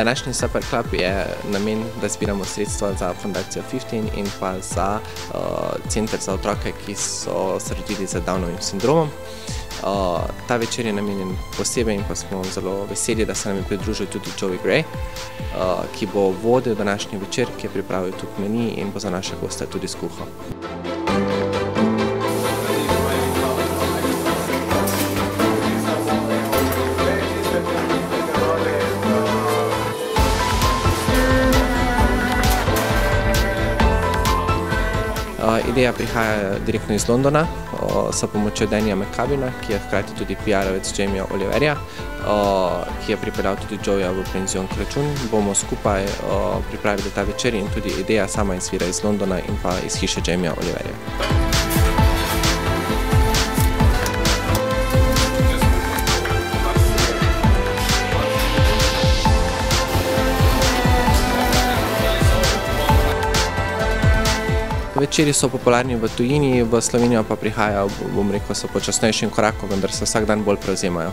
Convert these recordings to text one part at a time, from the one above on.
Današnji Supperclub je namen, da zbiramo sredstva za Fundacijo 15 in pa za center za otroke, ki so se rodili z Downovim sindromom. Ta večer je namenjen posebej in pa smo zelo veseli, da se nam je pridružil tudi Joey Gray, ki bo vodil današnji večer, ki je pripravil tudi meni in bo za naše goste tudi skuhal. Ideja prihaja direktno iz Londona s pomočjo Danija McCabina, ki je hkrati tudi PR-ovec Jamieja Oliverja, ki je pripeljal tudi Joeya v Penzion Kračun. Bomo skupaj pripravili ta večer in tudi ideja sama izvira iz Londona in pa iz hiše Jamieja Oliverja. Večeri so popularni v tujini, v Slovenijo pa prihajajo, bom rekel, so počasnejšim korakom, vendar se vsak dan bolj prevzemajo.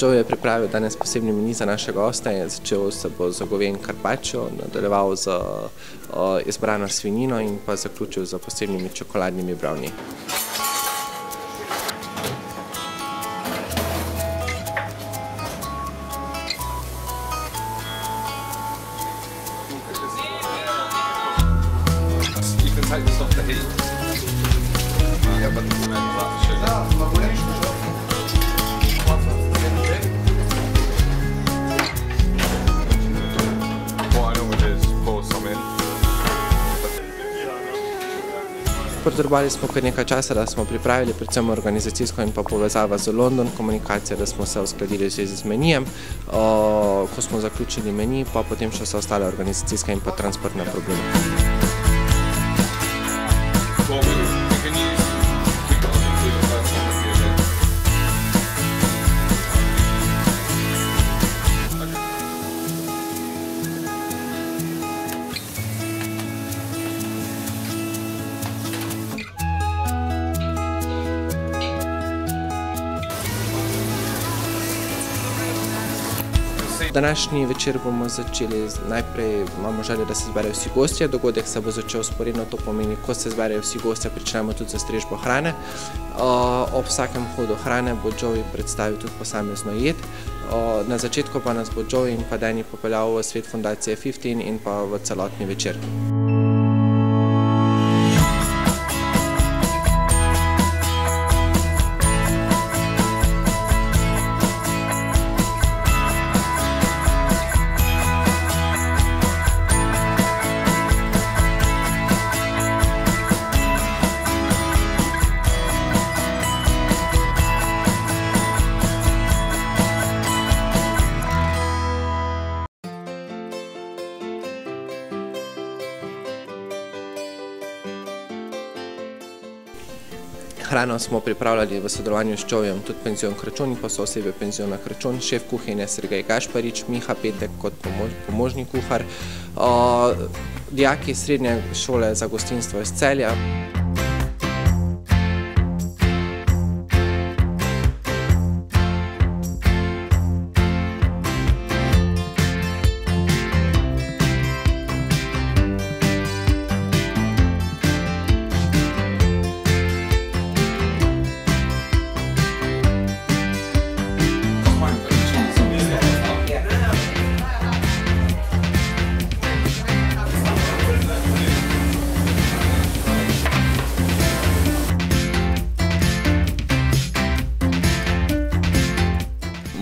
Joe je pripravil danes posebni meni za naše goste, začel se bo z govejem karpaccio, nadaljeval z izbrano svinjino in pa zaključil z posebnimi čokoladnimi brownie. Potrebovali smo kar nekaj časa, da smo pripravili predvsem organizacijsko in pa povezava z London, komunikacija, da smo se uskladili z menijem. Ko smo zaključili meni, pa potem še so ostale organizacijske in pa transportne probleme. Današnji večer bomo začeli, najprej imamo željo, da se zberejo vsi gostje, dogodek se bo začel sporedno, to pomeni, ko se zberejo vsi gostje, pričnemo tudi za strežbo hrane. Ob vsakem hodu hrane bo Joey predstavil tudi posamezno jed. Na začetku pa nas bo Joey in pa Dani popeljal v svet Fundacije 15 in pa v celotni večer. Hrano smo pripravljali v sodelovanju s Joeyjem, tudi Penzion Kračun, pa so osebe Penziona Kračun, šef kuhinje Sergej Gašparič, Miha Petek kot pomožni kuhar, dijaki srednje šole za gostinstvo iz Celja.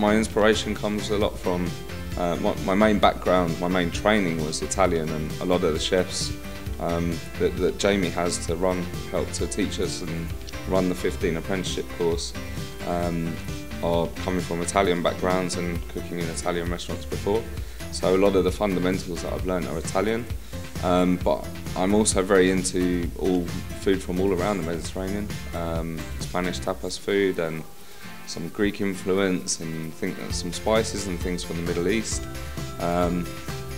My inspiration comes a lot from my main background, my main training was Italian, and a lot of the chefs that Jamie has to help to teach us and run the 15 apprenticeship course are coming from Italian backgrounds and cooking in Italian restaurants before. So a lot of the fundamentals that I've learned are Italian, but I'm also very into all food from all around the Mediterranean, Spanish tapas food and some Greek influence and some spices and things from the Middle East.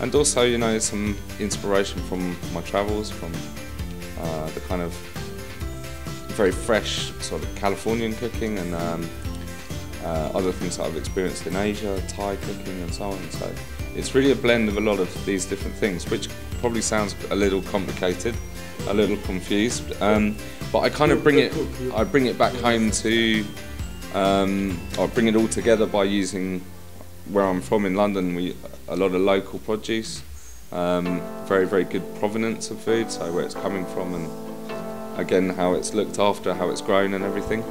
and also, you know, some inspiration from my travels, from the kind of very fresh sort of Californian cooking and other things that I've experienced in Asia, Thai cooking and so on. So it's really a blend of a lot of these different things, which probably sounds a little complicated, a little confused, but I kind of bring it back home to, I bring it all together by using where I'm from in London. A lot of local produce, very, very good provenance of food, so where it's coming from and again how it's looked after, how it's grown and everything.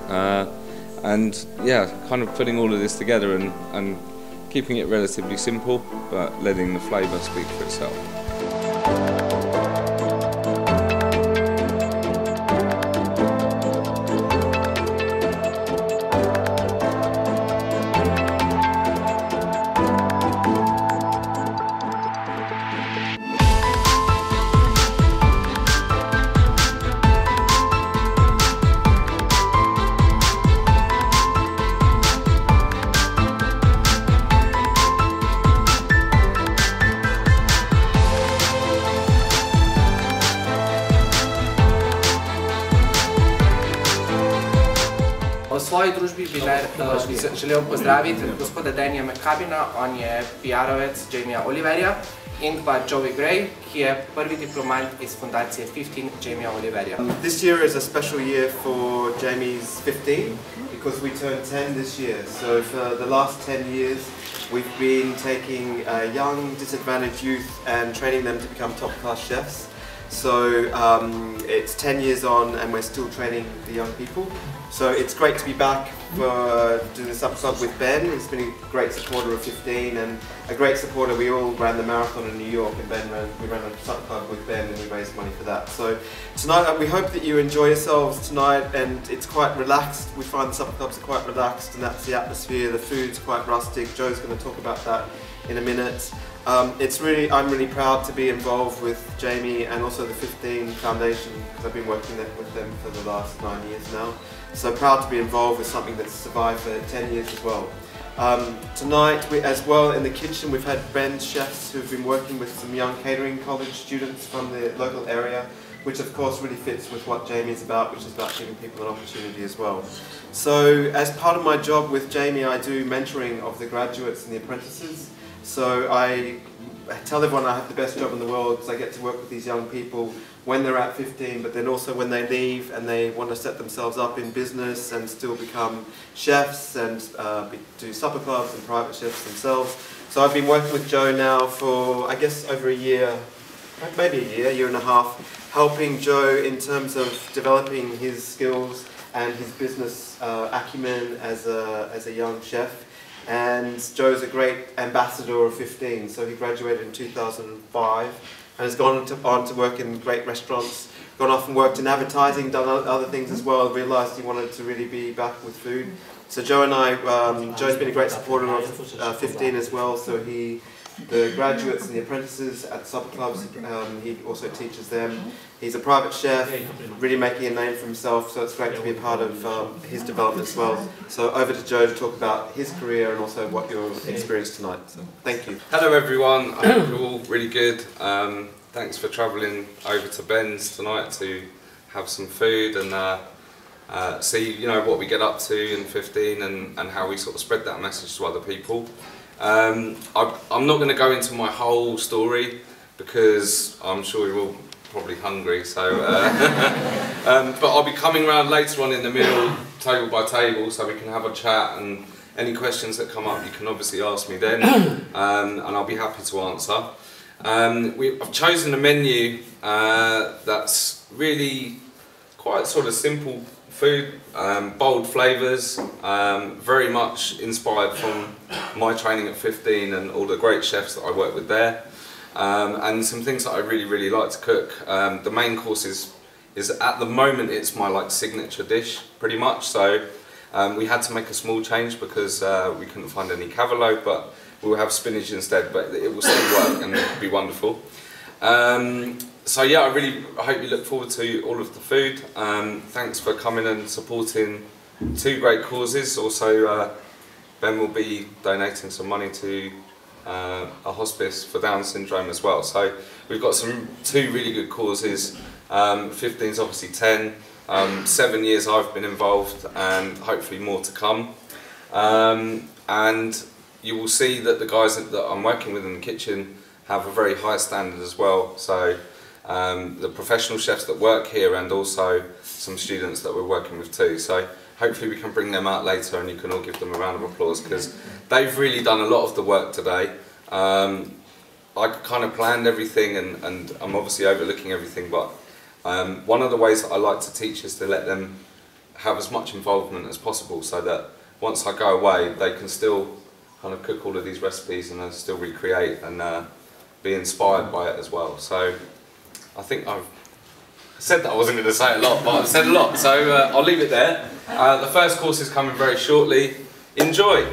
And yeah, kind of putting all of this together and keeping it relatively simple, but letting the flavour speak for itself. V svoji družbi bi želel pozdraviti gospoda Danija McCabina, on je PR-ovec Jamieja Oliverja, in pa Joey Gray, ki je prvi diplomant iz fundacije 15 Jamieja Oliverja. This year is a special year for Jamie's 15 because we turned 10 this year. So for the last 10 years we've been taking young disadvantaged youth and training them to become top-class chefs. So it's 10 years on and we're still training the young people. So it's great to be back for doing the Supperclub with Ben. He's been a great supporter of 15 and a great supporter. We all ran the marathon in New York and we ran a Supperclub with Ben and we raised money for that. So tonight we hope that you enjoy yourselves tonight, and it's quite relaxed. We find the Supperclubs are quite relaxed and that's the atmosphere. The food's quite rustic. Joe's going to talk about that in a minute. I'm really proud to be involved with Jamie and also the 15 Foundation because I've been working with them for the last 9 years now. So proud to be involved with something that's survived for 10 years as well. Tonight, as well in the kitchen, we've had Ben's chefs who've been working with some young catering college students from the local area, which of course really fits with what Jamie's about, which is about giving people an opportunity as well. So as part of my job with Jamie, I do mentoring of the graduates and the apprentices. So I tell everyone I have the best job in the world because I get to work with these young people when they're at 15, but then also when they leave and they want to set themselves up in business and still become chefs and do Supperclubs and private chefs themselves. So I've been working with Joe now for, I guess, over a year, maybe a year and a half, helping Joe in terms of developing his skills and his business acumen as a young chef. And Joe's a great ambassador of 15, so he graduated in 2005 and has gone on to work in great restaurants, gone off and worked in advertising, done other things as well, realised he wanted to really be back with food. So Joe and I, Joe's been a great supporter of 15 as well, so the graduates and the apprentices at Supperclubs, he also teaches them. He's a private chef, really making a name for himself, so it's great to be a part of his development as well. So over to Joe to talk about his career and also what you're experienced tonight. So, thank you. Hello everyone, I hope you're all really good. Thanks for travelling over to Ben's tonight to have some food and see what we get up to in 15 and how we sort of spread that message to other people. I'm not going to go into my whole story because I'm sure you're all probably hungry, so but I'll be coming around later on in the meal, table by table, so we can have a chat, and any questions that come up you can obviously ask me then, and I'll be happy to answer. I've chosen a menu that's really quite sort of simple food, bold flavours, very much inspired from my training at 15 and all the great chefs that I work with there, and some things that I really like to cook. The main course is at the moment it's my signature dish pretty much, so we had to make a small change because we couldn't find any cavolo, but we'll have spinach instead, but it will still work and it'll be wonderful. So yeah, I hope you look forward to all of the food. Thanks for coming and supporting two great causes. Also, Ben will be donating some money to a hospice for Down syndrome as well. So we've got two really good causes. 15 is obviously 10. 7 years I've been involved, and hopefully more to come. And you will see that the guys that I'm working with in the kitchen have a very high standard as well. So the professional chefs that work here, and also some students that we're working with too. So hopefully we can bring them out later and you can all give them a round of applause, because they've really done a lot of the work today. I kind of planned everything, and I'm obviously overlooking everything, but one of the ways that I like to teach is to let them have as much involvement as possible, so that once I go away they can still kind of cook all of these recipes and still recreate and be inspired by it as well. So I think I've said that I wasn't going to say a lot, but I've said a lot, so I'll leave it there. The first course is coming very shortly. Enjoy!